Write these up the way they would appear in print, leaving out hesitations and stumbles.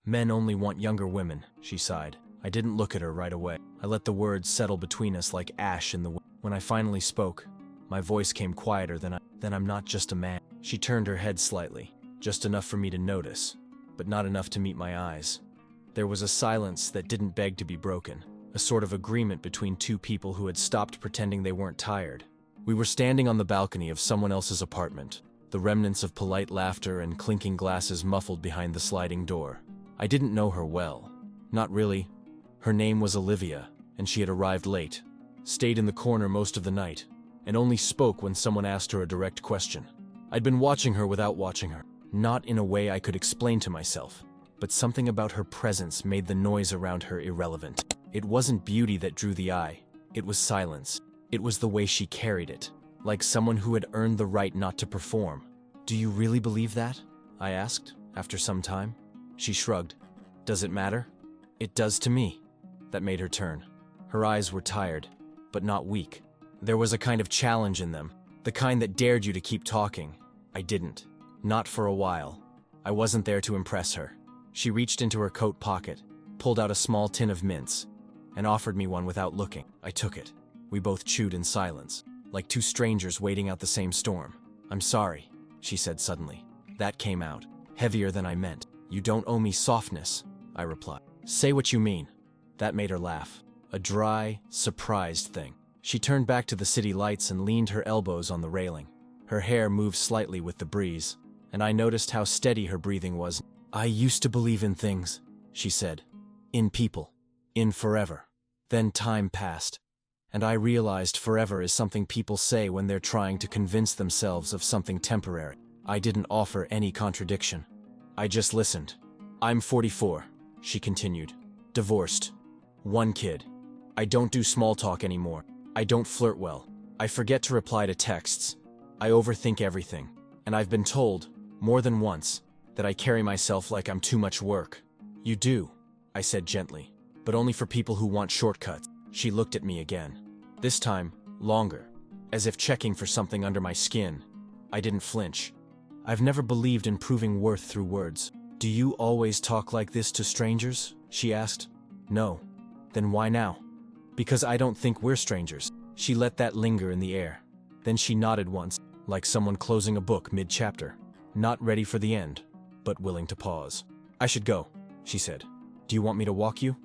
Men only want younger women, she sighed. I didn't look at her right away. I let the words settle between us like ash in the wind. When I finally spoke, my voice came quieter than I'm not just a man. She turned her head slightly, just enough for me to notice, but not enough to meet my eyes. There was a silence that didn't beg to be broken, a sort of agreement between two people who had stopped pretending they weren't tired. We were standing on the balcony of someone else's apartment, the remnants of polite laughter and clinking glasses muffled behind the sliding door. I didn't know her well. Not really. Her name was Olivia, and she had arrived late, stayed in the corner most of the night, and only spoke when someone asked her a direct question. I'd been watching her without watching her, not in a way I could explain to myself, but something about her presence made the noise around her irrelevant. It wasn't beauty that drew the eye, it was silence. It was the way she carried it, like someone who had earned the right not to perform. "Do you really believe that?" I asked, after some time. She shrugged. "Does it matter?" "It does to me." That made her turn. Her eyes were tired, but not weak. There was a kind of challenge in them, the kind that dared you to keep talking. I didn't. Not for a while. I wasn't there to impress her. She reached into her coat pocket, pulled out a small tin of mints, and offered me one without looking. I took it. We both chewed in silence, like two strangers waiting out the same storm. "I'm sorry," she said suddenly. That came out, heavier than I meant. "You don't owe me softness," I replied. "Say what you mean." That made her laugh. A dry, surprised thing. She turned back to the city lights and leaned her elbows on the railing. Her hair moved slightly with the breeze, and I noticed how steady her breathing was. "I used to believe in things," she said. "In people. In forever. Then time passed. And I realized forever is something people say when they're trying to convince themselves of something temporary." I didn't offer any contradiction. I just listened. "I'm 44, she continued. Divorced. 1 kid. I don't do small talk anymore. I don't flirt well. I forget to reply to texts. I overthink everything. And I've been told, more than once, that I carry myself like I'm too much work." "You do," I said gently, "but only for people who want shortcuts." She looked at me again. This time, longer, as if checking for something under my skin. I didn't flinch. "I've never believed in proving worth through words." "Do you always talk like this to strangers?" she asked. "No." "Then why now?" "Because I don't think we're strangers." She let that linger in the air. Then she nodded once, like someone closing a book mid-chapter, not ready for the end, but willing to pause. "I should go," she said. "Do you want me to walk you?"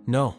"No."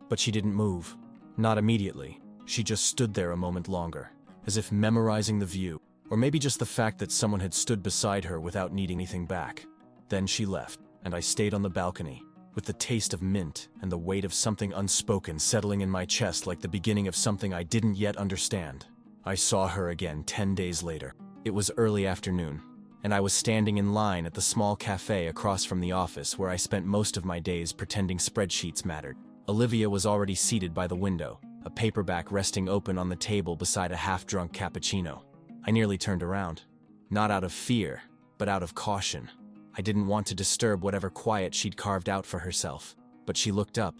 But she didn't move. Not immediately. She just stood there a moment longer, as if memorizing the view, or maybe just the fact that someone had stood beside her without needing anything back. Then she left, and I stayed on the balcony, with the taste of mint and the weight of something unspoken settling in my chest like the beginning of something I didn't yet understand. I saw her again 10 days later. It was early afternoon, and I was standing in line at the small cafe across from the office where I spent most of my days pretending spreadsheets mattered. Olivia was already seated by the window, a paperback resting open on the table beside a half-drunk cappuccino. I nearly turned around. Not out of fear, but out of caution. I didn't want to disturb whatever quiet she'd carved out for herself. But she looked up.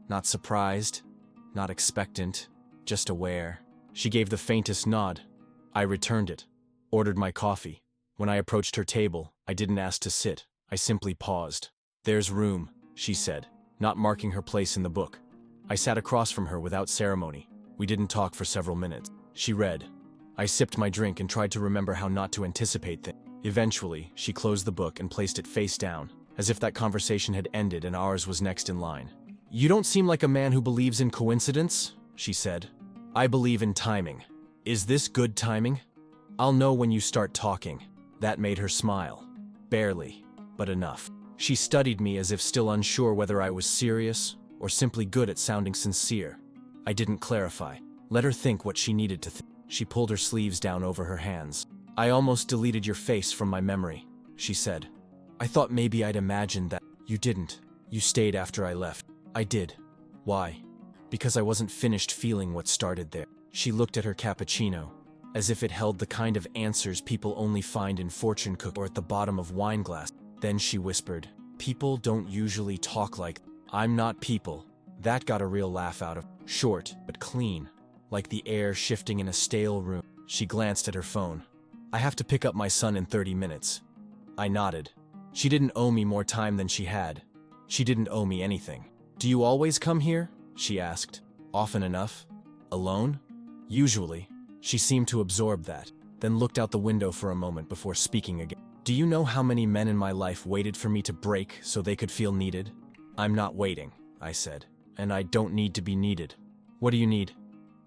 Not surprised, not expectant, just aware. She gave the faintest nod. I returned it, ordered my coffee. When I approached her table, I didn't ask to sit. I simply paused. "There's room," she said, not marking her place in the book. I sat across from her without ceremony. We didn't talk for several minutes. She read. I sipped my drink and tried to remember how not to anticipate things. Eventually, she closed the book and placed it face down, as if that conversation had ended and ours was next in line. "You don't seem like a man who believes in coincidence," she said. "I believe in timing. Is this good timing? I'll know when you start talking." That made her smile. Barely, but enough. She studied me as if still unsure whether I was serious or simply good at sounding sincere. I didn't clarify. Let her think what she needed to think. She pulled her sleeves down over her hands. "I almost deleted your face from my memory," she said. "I thought maybe I'd imagined that." "You didn't. You stayed after I left." "I did." "Why?" "Because I wasn't finished feeling what started there." She looked at her cappuccino, as if it held the kind of answers people only find in fortune cookies or at the bottom of wine glass. Then she whispered, "People don't usually talk like that." "I'm not people." That got a real laugh out of her. Short, but clean, like the air shifting in a stale room. She glanced at her phone. "I have to pick up my son in 30 minutes. I nodded. She didn't owe me more time than she had, She didn't owe me anything. "Do you always come here?" she asked. "Often enough? Alone?" "Usually." She seemed to absorb that, then looked out the window for a moment before speaking again. "Do you know how many men in my life waited for me to break so they could feel needed?" "I'm not waiting," I said, "and I don't need to be needed." "What do you need?"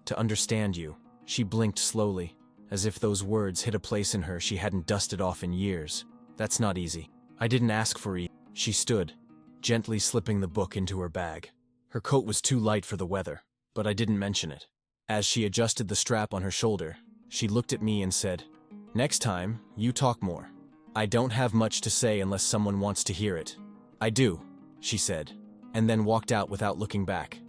"To understand you." She blinked slowly, as if those words hit a place in her she hadn't dusted off in years. "That's not easy. I didn't ask for it." She stood, gently slipping the book into her bag. Her coat was too light for the weather, but I didn't mention it. As she adjusted the strap on her shoulder, she looked at me and said, "Next time, you talk more. I don't have much to say unless someone wants to hear it." "I do," she said, and then walked out without looking back.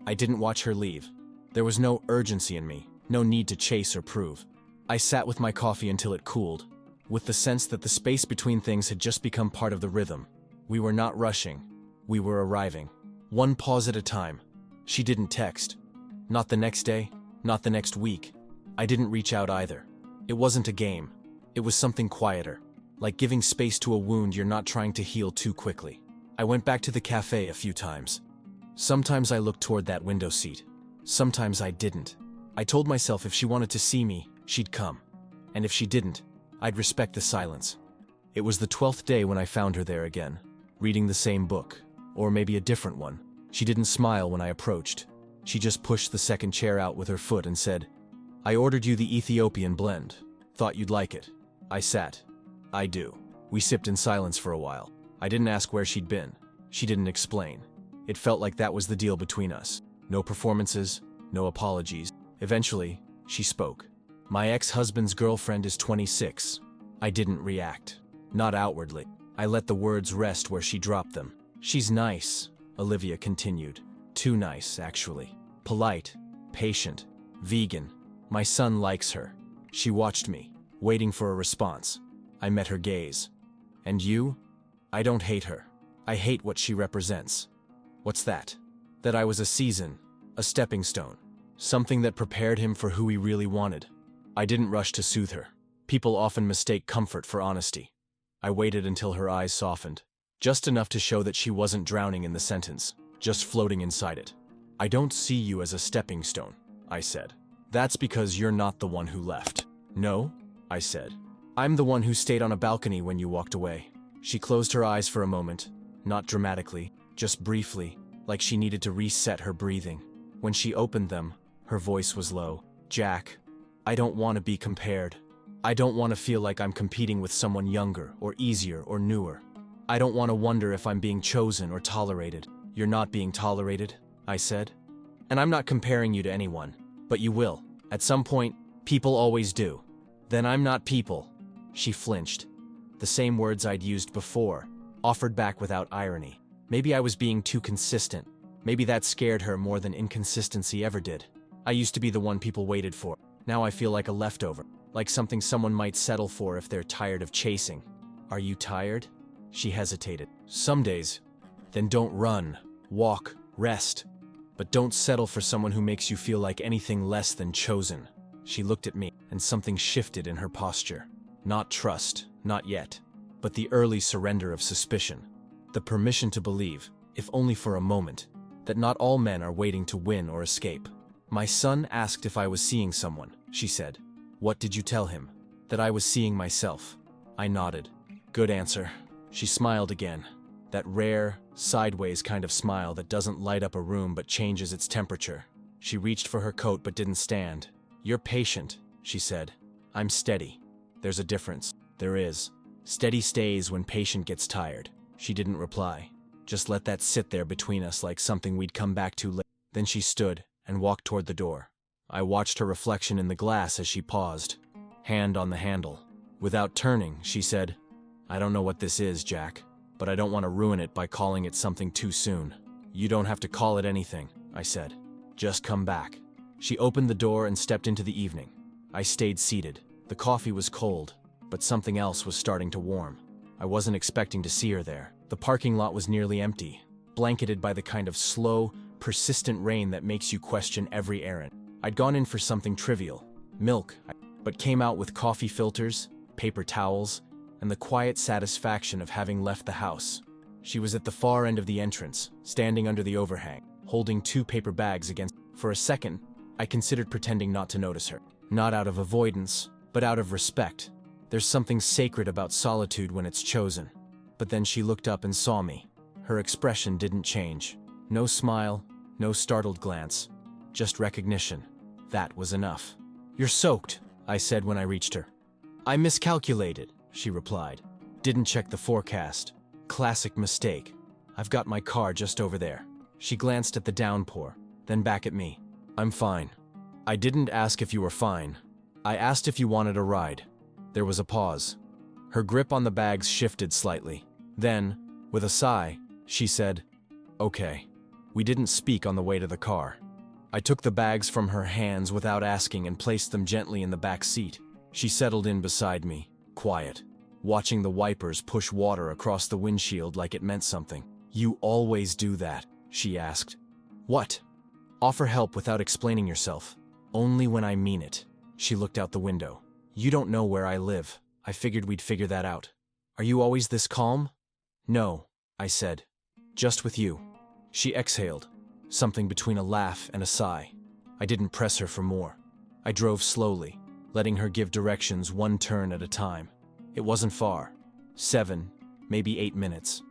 I didn't watch her leave. There was no urgency in me, no need to chase or prove. I sat with my coffee until it cooled, with the sense that the space between things had just become part of the rhythm. We were not rushing. We were arriving. One pause at a time. She didn't text. Not the next day, not the next week. I didn't reach out either. It wasn't a game. It was something quieter, like giving space to a wound you're not trying to heal too quickly. I went back to the cafe a few times. Sometimes I looked toward that window seat. Sometimes I didn't. I told myself if she wanted to see me, she'd come. And if she didn't, I'd respect the silence. It was the 12th day when I found her there again, reading the same book, or maybe a different one. She didn't smile when I approached. She just pushed the second chair out with her foot and said, "I ordered you the Ethiopian blend. Thought you'd like it." I sat. "I do." We sipped in silence for a while. I didn't ask where she'd been. She didn't explain. It felt like that was the deal between us. No performances, no apologies. Eventually, she spoke. "My ex-husband's girlfriend is 26. I didn't react. Not outwardly. I let the words rest where she dropped them. "She's nice," Olivia continued. "Too nice, actually. Polite, patient, vegan. My son likes her." She watched me, waiting for a response. I met her gaze. "And you?" "I don't hate her. I hate what she represents." "What's that?" "That I was a season, a stepping stone. Something that prepared him for who he really wanted." I didn't rush to soothe her. People often mistake comfort for honesty. I waited until her eyes softened, just enough to show that she wasn't drowning in the sentence, just floating inside it. "I don't see you as a stepping stone," I said. "That's because you're not the one who left." "No," I said. "I'm the one who stayed on a balcony when you walked away." She closed her eyes for a moment, not dramatically, just briefly, like she needed to reset her breathing. When she opened them, her voice was low. "Jack, I don't want to be compared. I don't want to feel like I'm competing with someone younger or easier or newer. I don't want to wonder if I'm being chosen or tolerated." "You're not being tolerated," I said. "And I'm not comparing you to anyone, but you will. At some point, people always do." "Then I'm not people." She flinched. The same words I'd used before, offered back without irony. Maybe I was being too consistent. Maybe that scared her more than inconsistency ever did. I used to be the one people waited for. Now I feel like a leftover, like something someone might settle for if they're tired of chasing. "Are you tired?" She hesitated. "Some days." "Then don't run. Walk. Rest. But don't settle for someone who makes you feel like anything less than chosen." She looked at me, and something shifted in her posture. Not trust, not yet, but the early surrender of suspicion. The permission to believe, if only for a moment, that not all men are waiting to win or escape. "My son asked if I was seeing someone," she said. "What did you tell him?" "That I was seeing myself." I nodded. "Good answer." She smiled again, that rare, sideways kind of smile that doesn't light up a room but changes its temperature. She reached for her coat but didn't stand. "You're patient," she said. "I'm steady. There's a difference." "There is. Steady stays when patient gets tired." She didn't reply. Just let that sit there between us like something we'd come back to later. Then she stood and walked toward the door. I watched her reflection in the glass as she paused, hand on the handle. Without turning, she said, "I don't know what this is, Jack, but I don't want to ruin it by calling it something too soon." "You don't have to call it anything," I said. "Just come back." She opened the door and stepped into the evening. I stayed seated. The coffee was cold, but something else was starting to warm. I wasn't expecting to see her there. The parking lot was nearly empty, blanketed by the kind of slow, persistent rain that makes you question every errand. I'd gone in for something trivial, milk, but came out with coffee filters, paper towels, and the quiet satisfaction of having left the house. She was at the far end of the entrance, standing under the overhang, holding 2 paper bags against. For a second, I considered pretending not to notice her. Not out of avoidance, but out of respect. There's something sacred about solitude when it's chosen. But then she looked up and saw me. Her expression didn't change. No smile, no startled glance. Just recognition. That was enough. "You're soaked," I said when I reached her. "I miscalculated," she replied. "Didn't check the forecast. Classic mistake. I've got my car just over there." She glanced at the downpour, then back at me. "I'm fine." "I didn't ask if you were fine. I asked if you wanted a ride." There was a pause. Her grip on the bags shifted slightly. Then, with a sigh, she said, "Okay." We didn't speak on the way to the car. I took the bags from her hands without asking and placed them gently in the back seat. She settled in beside me, quiet, watching the wipers push water across the windshield like it meant something. "You always do that?" she asked. "What?" "Offer help without explaining yourself. Only when I mean it." She looked out the window. "You don't know where I live. I figured we'd figure that out." "Are you always this calm?" "No," I said. "Just with you." She exhaled, something between a laugh and a sigh. I didn't press her for more. I drove slowly, letting her give directions 1 turn at a time. It wasn't far. 7, maybe 8 minutes.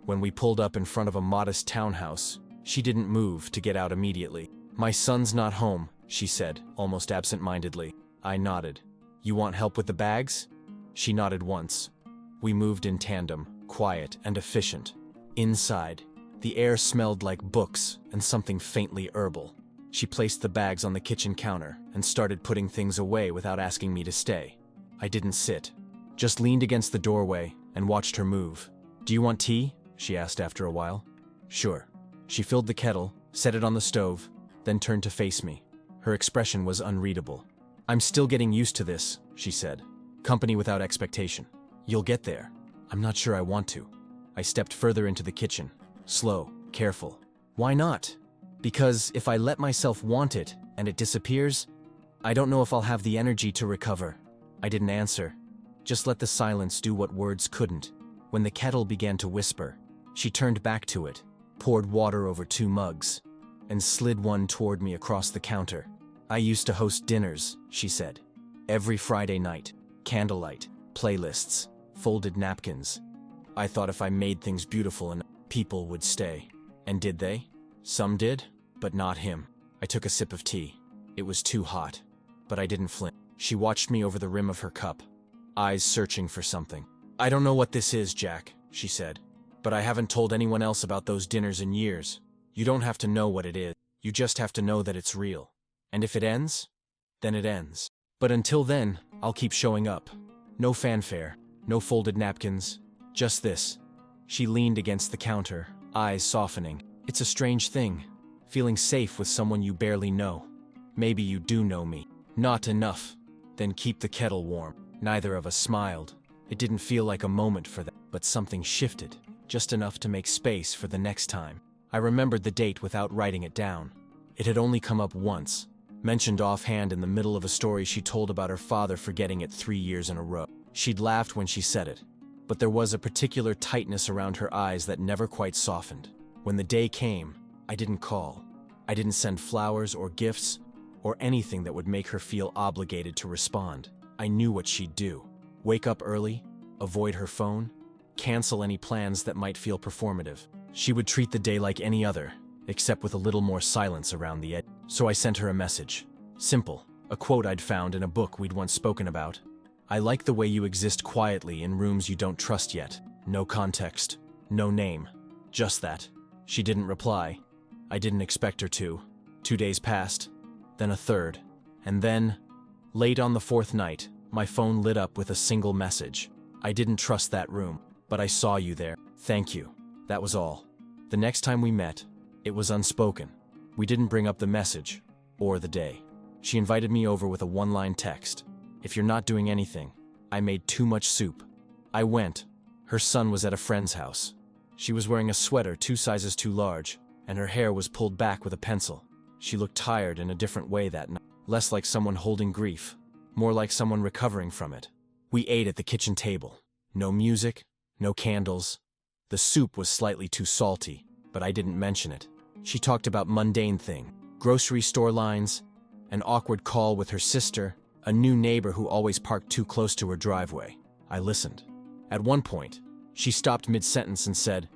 When we pulled up in front of a modest townhouse, she didn't move to get out immediately. "My son's not home," she said, almost absent-mindedly. I nodded. "You want help with the bags?" She nodded once. We moved in tandem, quiet and efficient. Inside, the air smelled like books and something faintly herbal. She placed the bags on the kitchen counter and started putting things away without asking me to stay. I didn't sit, just leaned against the doorway and watched her move. "Do you want tea?" she asked after a while. "Sure." She filled the kettle, set it on the stove, then turned to face me. Her expression was unreadable. "I'm still getting used to this," she said. "Company without expectation. You'll get there." "I'm not sure I want to." I stepped further into the kitchen. Slow, careful. "Why not?" "Because if I let myself want it and it disappears, I don't know if I'll have the energy to recover." I didn't answer. Just let the silence do what words couldn't. When the kettle began to whisper, she turned back to it, poured water over 2 mugs, and slid one toward me across the counter. "I used to host dinners," she said. "Every Friday night. Candlelight, playlists, folded napkins. I thought if I made things beautiful and people would stay." And did they? Some did, but not him. I took a sip of tea. It was too hot, but I didn't flinch. She watched me over the rim of her cup, eyes searching for something. "I don't know what this is, Jack," she said, "but I haven't told anyone else about those dinners in years. You don't have to know what it is. You just have to know that it's real. And if it ends, then it ends. But until then, I'll keep showing up. No fanfare, no folded napkins, just this." She leaned against the counter, eyes softening. "It's a strange thing, feeling safe with someone you barely know. Maybe you do know me." "Not enough." "Then keep the kettle warm." Neither of us smiled. It didn't feel like a moment for that, but something shifted, just enough to make space for the next time. I remembered the date without writing it down. It had only come up once, mentioned offhand in the middle of a story she told about her father forgetting it 3 years in a row. She'd laughed when she said it, but there was a particular tightness around her eyes that never quite softened. When the day came, I didn't call. I didn't send flowers or gifts or anything that would make her feel obligated to respond. I knew what she'd do. Wake up early, avoid her phone, cancel any plans that might feel performative. She would treat the day like any other, except with a little more silence around the edge. So I sent her a message. Simple, a quote I'd found in a book we'd once spoken about. "I like the way you exist quietly in rooms you don't trust yet. No context, no name, just that." She didn't reply. I didn't expect her to. 2 days passed, then a third, and then, late on the 4th night, my phone lit up with a single message. "I didn't trust that room, but I saw you there. Thank you." That was all. The next time we met, it was unspoken. We didn't bring up the message, or the day. She invited me over with a 1-line text. "If you're not doing anything, I made too much soup." I went. Her son was at a friend's house. She was wearing a sweater 2 sizes too large, and her hair was pulled back with a pencil. She looked tired in a different way that night, less like someone holding grief, more like someone recovering from it. We ate at the kitchen table. No music, no candles, The soup was slightly too salty, but I didn't mention it. She talked about mundane things, grocery store lines, an awkward call with her sister, a new neighbor who always parked too close to her driveway. I listened. At one point, she stopped mid-sentence and said,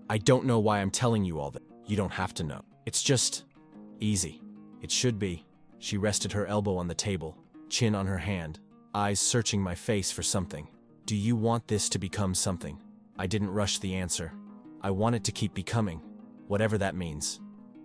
"I don't know why I'm telling you all that. You don't have to know. It's just easy. It should be." She rested her elbow on the table, chin on her hand, eyes searching my face for something. "Do you want this to become something?" I didn't rush the answer. I want it to keep becoming, whatever that means.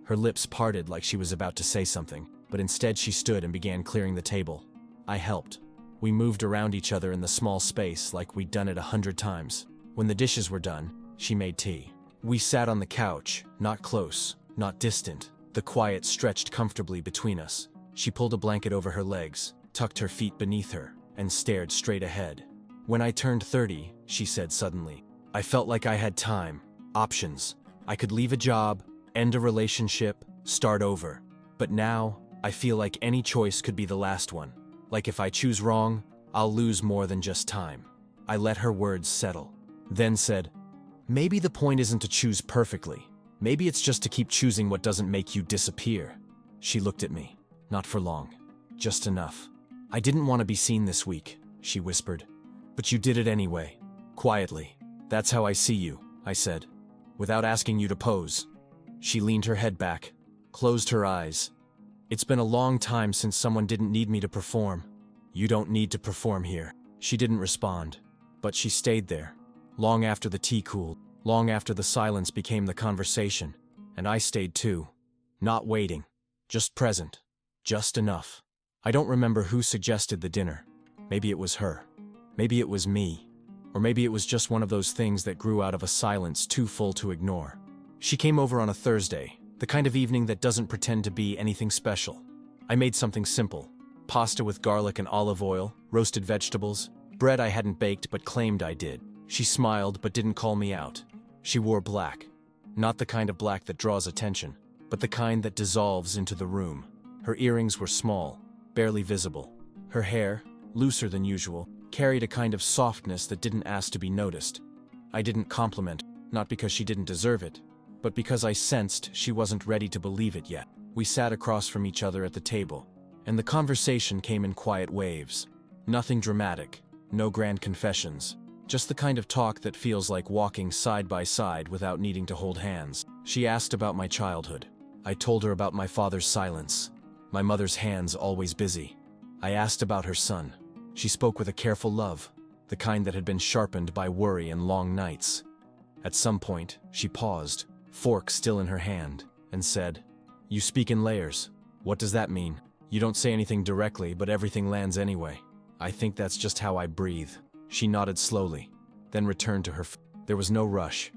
Her lips parted like she was about to say something, but instead she stood and began clearing the table. I helped. We moved around each other in the small space like we'd done it 100 times. When the dishes were done, she made tea. We sat on the couch, not close, not distant. The quiet stretched comfortably between us. She pulled a blanket over her legs, tucked her feet beneath her, and stared straight ahead. "When I turned 30, she said suddenly, I felt like I had time, options. I could leave a job, end a relationship, start over. But now, I feel like any choice could be the last one. Like if I choose wrong, I'll lose more than just time." I let her words settle, then said, "Maybe the point isn't to choose perfectly. Maybe it's just to keep choosing what doesn't make you disappear." She looked at me. "Not for long. Just enough." "I didn't want to be seen this week," she whispered. "But you did it anyway, quietly." "That's how I see you," I said, "without asking you to pose." She leaned her head back, closed her eyes. "It's been a long time since someone didn't need me to perform." "You don't need to perform here." She didn't respond, but she stayed there, long after the tea cooled, long after the silence became the conversation, and I stayed too, not waiting, just present, just enough. I don't remember who suggested the dinner. Maybe it was her. Maybe it was me. Or maybe it was just one of those things that grew out of a silence too full to ignore. She came over on a Thursday, the kind of evening that doesn't pretend to be anything special. I made something simple: pasta with garlic and olive oil, roasted vegetables, bread I hadn't baked but claimed I did. She smiled but didn't call me out. She wore black. Not the kind of black that draws attention, but the kind that dissolves into the room. Her earrings were small, barely visible. Her hair, looser than usual, carried a kind of softness that didn't ask to be noticed. I didn't compliment, not because she didn't deserve it, but because I sensed she wasn't ready to believe it yet. We sat across from each other at the table, and the conversation came in quiet waves. Nothing dramatic, no grand confessions, just the kind of talk that feels like walking side by side without needing to hold hands. She asked about my childhood. I told her about my father's silence, my mother's hands always busy. I asked about her son. She spoke with a careful love, the kind that had been sharpened by worry and long nights. At some point, she paused, fork still in her hand, and said, "You speak in layers. What does that mean? You don't say anything directly, but everything lands anyway." "I think that's just how I breathe." She nodded slowly, then returned to her. There was no rush,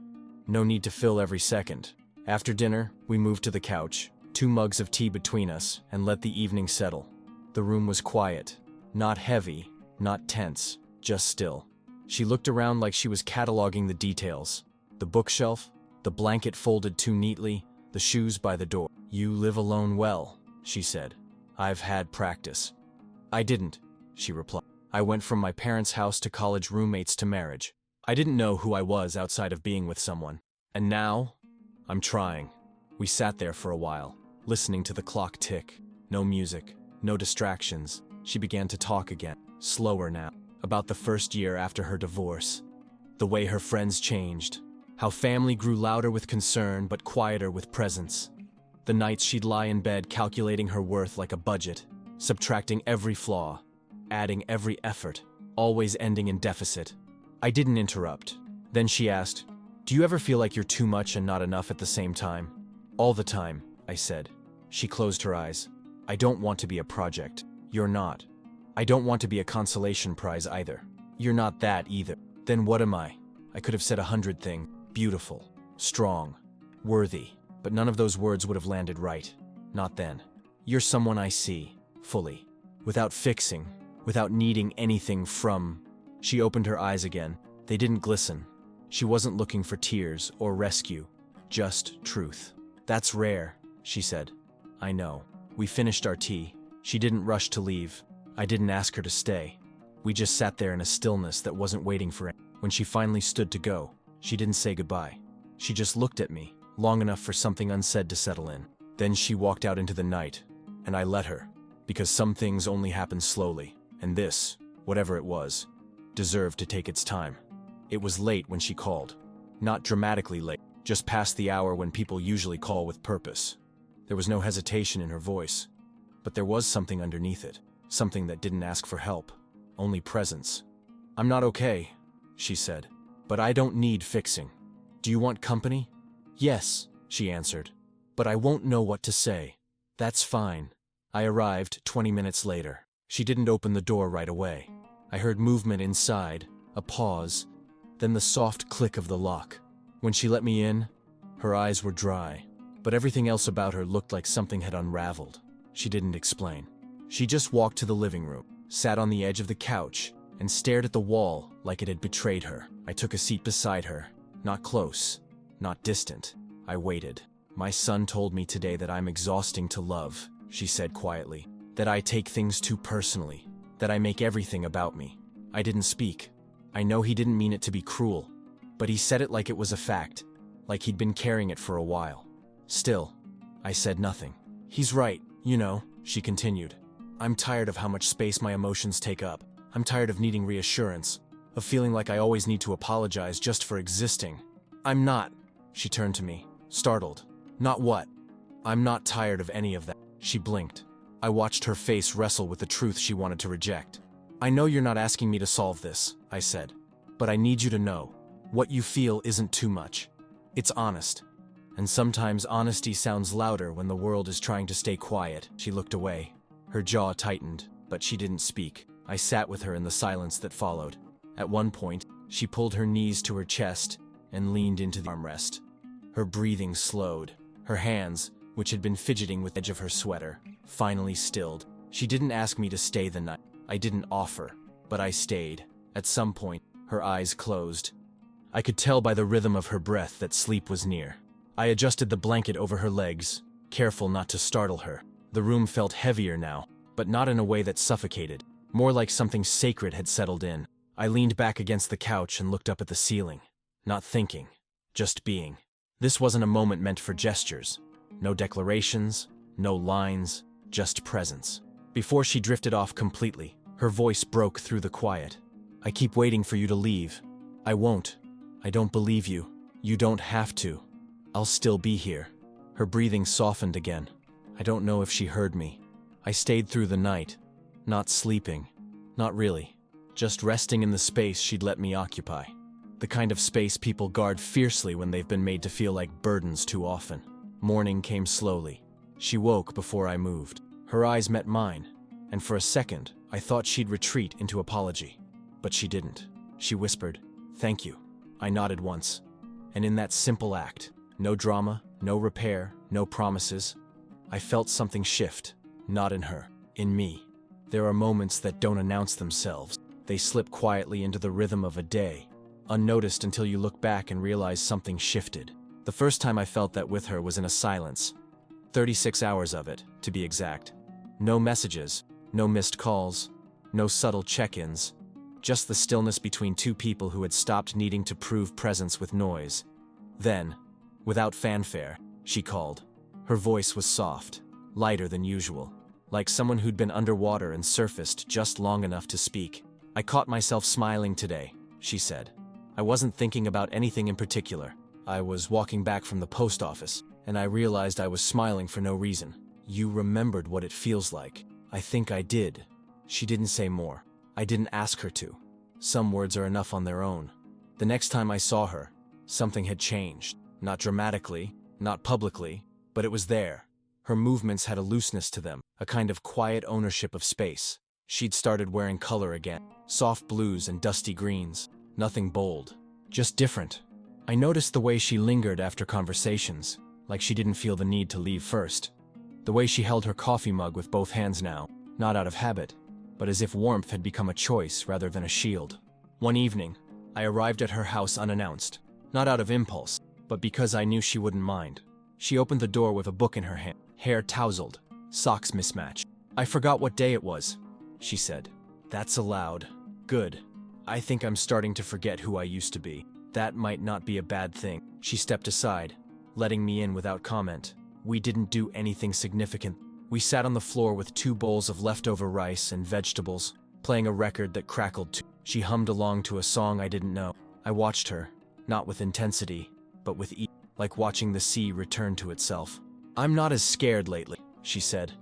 no need to fill every second. After dinner, we moved to the couch, 2 mugs of tea between us, and let the evening settle. The room was quiet, not heavy, not tense, just still. She looked around like she was cataloging the details. The bookshelf, the blanket folded too neatly, the shoes by the door. "You live alone well," she said. "I've had practice." "I didn't," she replied. "I went from my parents' house to college roommates to marriage. I didn't know who I was outside of being with someone. And now, I'm trying." We sat there for a while, listening to the clock tick. No music, no distractions. She began to talk again, slower now, about the first year after her divorce. The way her friends changed. How family grew louder with concern but quieter with presence. The nights she'd lie in bed calculating her worth like a budget, subtracting every flaw, adding every effort, always ending in deficit. I didn't interrupt. Then she asked, "Do you ever feel like you're too much and not enough at the same time?" "All the time," I said. She closed her eyes. "I don't want to be a project. You're not. I don't want to be a consolation prize either. You're not that either." "Then what am I?" I could have said 100 things. Beautiful, strong, worthy, but none of those words would have landed right. Not then. "You're someone I see, fully, without fixing, without needing anything from." She opened her eyes again. They didn't glisten. She wasn't looking for tears or rescue, just truth. "That's rare," she said. "I know." We finished our tea. She didn't rush to leave. I didn't ask her to stay. We just sat there in a stillness that wasn't waiting for it. When she finally stood to go, She didn't say goodbye. She just looked at me, long enough for something unsaid to settle in. Then she walked out into the night, and I let her, because some things only happen slowly, and this, whatever it was, deserved to take its time. It was late when she called. Not dramatically late, just past the hour when people usually call with purpose. There was no hesitation in her voice, but there was something underneath it, something that didn't ask for help, only presence. "I'm not okay," she said, "but I don't need fixing. Do you want company?" "Yes," she answered, "but I won't know what to say." "That's fine." I arrived 20 minutes later. She didn't open the door right away. I heard movement inside, a pause, then the soft click of the lock. When she let me in, her eyes were dry, but everything else about her looked like something had unraveled. She didn't explain. She just walked to the living room, sat on the edge of the couch, and stared at the wall like it had betrayed her. I took a seat beside her, not close, not distant. I waited. "My son told me today that I'm exhausting to love," she said quietly, "that I take things too personally, that I make everything about me." I didn't speak. I know he didn't mean it to be cruel, but he said it like it was a fact, like he'd been carrying it for a while. Still, I said nothing. "He's right, you know," she continued. "I'm tired of how much space my emotions take up. I'm tired of needing reassurance, of feeling like I always need to apologize just for existing. I'm not." She turned to me, startled. "Not what?" "I'm not tired of any of that." She blinked. I watched her face wrestle with the truth she wanted to reject. "I know you're not asking me to solve this," I said, "but I need you to know, what you feel isn't too much. It's honest. And sometimes honesty sounds louder when the world is trying to stay quiet." She looked away. Her jaw tightened, but she didn't speak. I sat with her in the silence that followed. At one point, she pulled her knees to her chest and leaned into the armrest. Her breathing slowed. Her hands, which had been fidgeting with the edge of her sweater, finally stilled. She didn't ask me to stay the night. I didn't offer, but I stayed. At some point, her eyes closed. I could tell by the rhythm of her breath that sleep was near. I adjusted the blanket over her legs, careful not to startle her. The room felt heavier now, but not in a way that suffocated. More like something sacred had settled in. I leaned back against the couch and looked up at the ceiling. Not thinking, just being. This wasn't a moment meant for gestures. No declarations, no lines, just presence. Before she drifted off completely, her voice broke through the quiet. "I keep waiting for you to leave. I won't. I don't believe you. You don't have to. I'll still be here." Her breathing softened again. I don't know if she heard me. I stayed through the night. Not sleeping. Not really. Just resting in the space she'd let me occupy. The kind of space people guard fiercely when they've been made to feel like burdens too often. Morning came slowly. She woke before I moved. Her eyes met mine, and for a second, I thought she'd retreat into apology. But she didn't. She whispered, "Thank you." I nodded once. And in that simple act, no drama, no repair, no promises, I felt something shift. Not in her, in me. There are moments that don't announce themselves. They slip quietly into the rhythm of a day, unnoticed until you look back and realize something shifted. The first time I felt that with her was in a silence. 36 hours of it, to be exact. No messages, no missed calls, no subtle check-ins, just the stillness between two people who had stopped needing to prove presence with noise. Then, without fanfare, she called. Her voice was soft, lighter than usual, like someone who'd been underwater and surfaced just long enough to speak. "I caught myself smiling today," she said. "I wasn't thinking about anything in particular. I was walking back from the post office, and I realized I was smiling for no reason." "You remembered what it feels like." "I think I did." She didn't say more. I didn't ask her to. Some words are enough on their own. The next time I saw her, something had changed. Not dramatically, not publicly, but it was there. Her movements had a looseness to them, a kind of quiet ownership of space. She'd started wearing color again. Soft blues and dusty greens. Nothing bold. Just different. I noticed the way she lingered after conversations, like she didn't feel the need to leave first. The way she held her coffee mug with both hands now, not out of habit, but as if warmth had become a choice rather than a shield. One evening, I arrived at her house unannounced, not out of impulse, but because I knew she wouldn't mind. She opened the door with a book in her hand, hair tousled, socks mismatched. "I forgot what day it was," she said. "That's allowed. Good. I think I'm starting to forget who I used to be." That might not be a bad thing. She stepped aside, letting me in without comment. We didn't do anything significant. We sat on the floor with 2 bowls of leftover rice and vegetables, playing a record that crackled too. She hummed along to a song I didn't know. I watched her, not with intensity, but with ease, like watching the sea return to itself. "I'm not as scared lately," she said.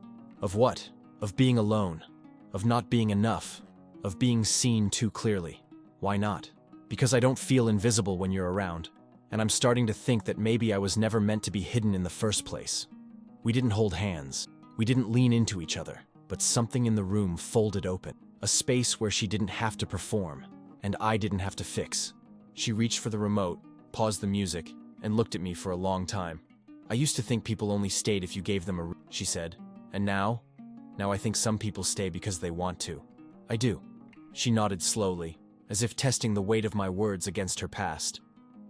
"Of what? Of being alone. Of not being enough. Of being seen too clearly. Why not? Because I don't feel invisible when you're around. And I'm starting to think that maybe I was never meant to be hidden in the first place." We didn't hold hands. We didn't lean into each other. But something in the room folded open. A space where she didn't have to perform, and I didn't have to fix. She reached for the remote, paused the music, and looked at me for a long time. "I used to think people only stayed if you gave them a she said. "And now? Now I think some people stay because they want to." "I do." She nodded slowly, as if testing the weight of my words against her past.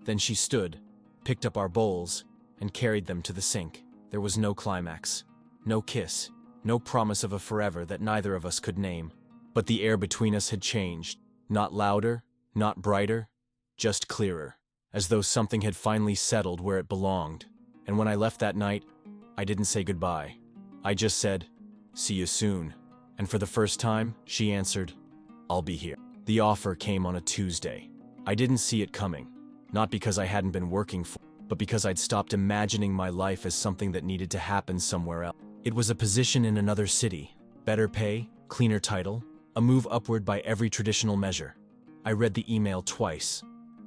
Then she stood, picked up our bowls, and carried them to the sink. There was no climax, no kiss, no promise of a forever that neither of us could name. But the air between us had changed. Not louder, not brighter, just clearer, as though something had finally settled where it belonged. And when I left that night, I didn't say goodbye. I just said, "See you soon." And for the first time, she answered, "I'll be here." The offer came on a Tuesday. I didn't see it coming, not because I hadn't been working for it, but because I'd stopped imagining my life as something that needed to happen somewhere else. It was a position in another city, better pay, cleaner title, a move upward by every traditional measure. I read the email twice.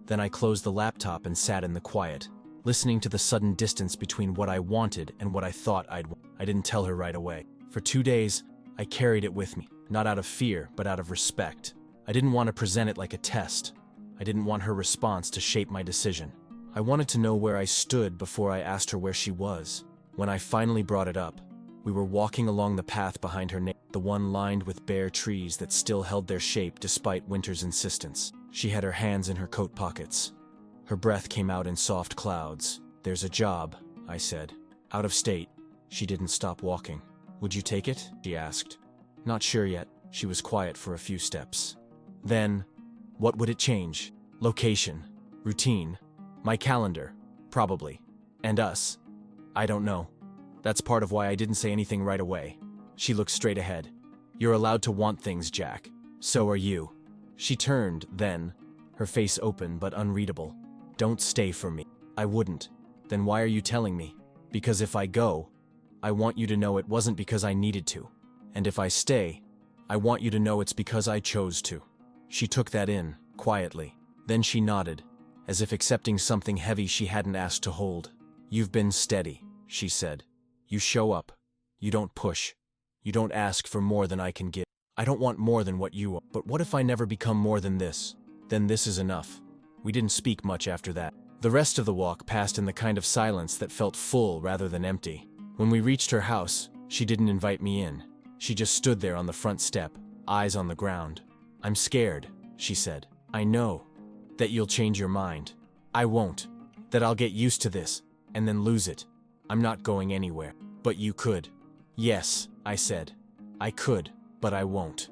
Then I closed the laptop and sat in the quiet, listening to the sudden distance between what I wanted and what I thought I'd want. I didn't tell her right away. For 2 days, I carried it with me, not out of fear, but out of respect. I didn't want to present it like a test. I didn't want her response to shape my decision. I wanted to know where I stood before I asked her where she was. When I finally brought it up, we were walking along the path behind her, the one lined with bare trees that still held their shape despite winter's insistence. She had her hands in her coat pockets. Her breath came out in soft clouds. "There's a job," I said. "Out of state." She didn't stop walking. "Would you take it?" she asked. "Not sure yet." She was quiet for a few steps. "Then, what would it change? Location, routine, my calendar, probably. And us. I don't know. That's part of why I didn't say anything right away." She looked straight ahead. "You're allowed to want things, Jack. So are you." She turned, then, her face open but unreadable. "Don't stay for me." "I wouldn't." "Then why are you telling me?" "Because if I go, I want you to know it wasn't because I needed to. And if I stay, I want you to know it's because I chose to." She took that in, quietly. Then she nodded, as if accepting something heavy she hadn't asked to hold. "You've been steady," she said. "You show up. You don't push. You don't ask for more than I can give. I don't want more than what you are. But what if I never become more than this? Then this is enough." We didn't speak much after that. The rest of the walk passed in the kind of silence that felt full rather than empty. When we reached her house, she didn't invite me in. She just stood there on the front step, eyes on the ground. "I'm scared," she said. "I know that you'll change your mind. I won't. That I'll get used to this, and then lose it. I'm not going anywhere. But you could." "Yes," I said. "I could, but I won't."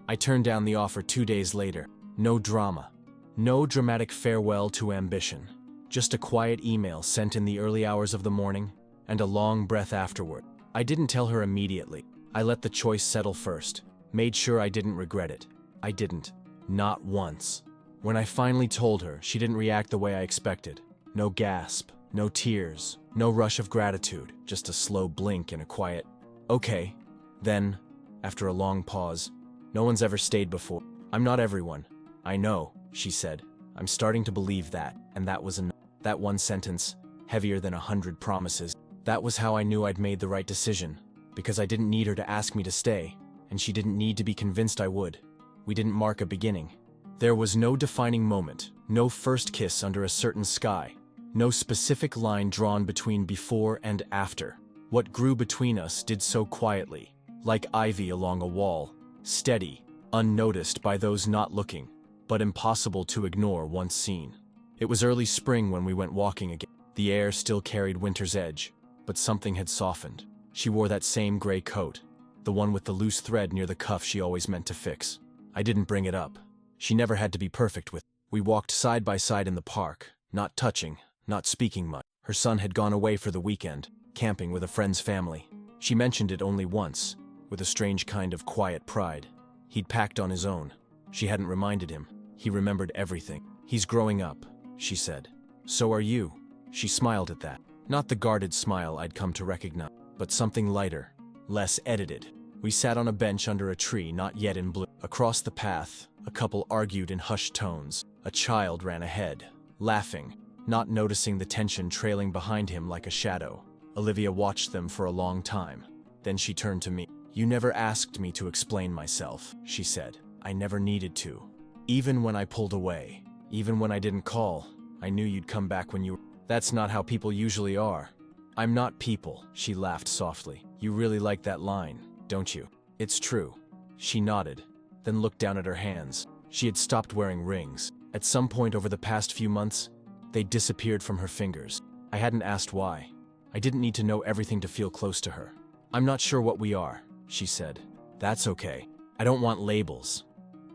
I turned down the offer 2 days later. No drama. No dramatic farewell to ambition. Just a quiet email sent in the early hours of the morning, and a long breath afterward. I didn't tell her immediately. I let the choice settle first. Made sure I didn't regret it. I didn't. Not once. When I finally told her, she didn't react the way I expected. No gasp, no tears, no rush of gratitude, just a slow blink and a quiet, "Okay." Then, after a long pause, "No one's ever stayed before. I'm not everyone. I know," she said. "I'm starting to believe that," and that was enough. That one sentence, heavier than 100 promises. That was how I knew I'd made the right decision, because I didn't need her to ask me to stay, and she didn't need to be convinced I would. We didn't mark a beginning. There was no defining moment, no first kiss under a certain sky, no specific line drawn between before and after. What grew between us did so quietly, like ivy along a wall, steady, unnoticed by those not looking, but impossible to ignore once seen. It was early spring when we went walking again. The air still carried winter's edge, but something had softened. She wore that same gray coat, the one with the loose thread near the cuff she always meant to fix. I didn't bring it up. She never had to be perfect with. We walked side by side in the park, not touching, not speaking much. Her son had gone away for the weekend, camping with a friend's family. She mentioned it only once, with a strange kind of quiet pride. He'd packed on his own. She hadn't reminded him. He remembered everything. He's growing up, she said. So are you. She smiled at that. Not the guarded smile I'd come to recognize, but something lighter, less edited. We sat on a bench under a tree not yet in bloom. Across the path, a couple argued in hushed tones. A child ran ahead, laughing, not noticing the tension trailing behind him like a shadow. Olivia watched them for a long time. Then she turned to me. You never asked me to explain myself, she said. I never needed to. Even when I pulled away, even when I didn't call, I knew you'd come back when you... That's not how people usually are. I'm not people, she laughed softly. You really like that line, don't you? It's true. She nodded, then looked down at her hands. She had stopped wearing rings. At some point over the past few months, they disappeared from her fingers. I hadn't asked why. I didn't need to know everything to feel close to her. I'm not sure what we are, she said. That's okay. I don't want labels.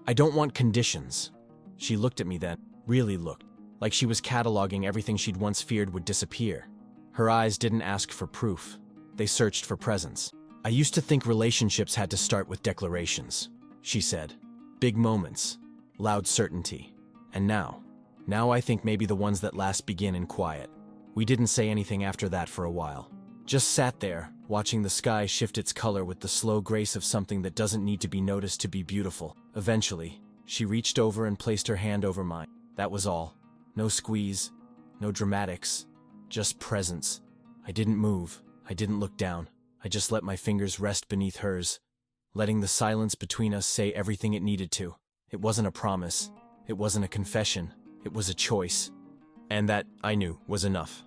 I don't want conditions. She looked at me then, really looked, like she was cataloging everything she'd once feared would disappear. Her eyes didn't ask for proof. They searched for presence. I used to think relationships had to start with declarations, she said. Big moments, loud certainty. And now I think maybe the ones that last begin in quiet. We didn't say anything after that for a while. Just sat there, watching the sky shift its color with the slow grace of something that doesn't need to be noticed to be beautiful. Eventually, she reached over and placed her hand over mine. That was all. No squeeze, no dramatics, just presence. I didn't move. I didn't look down. I just let my fingers rest beneath hers, letting the silence between us say everything it needed to. It wasn't a promise. It wasn't a confession. It was a choice. And that, I knew, was enough.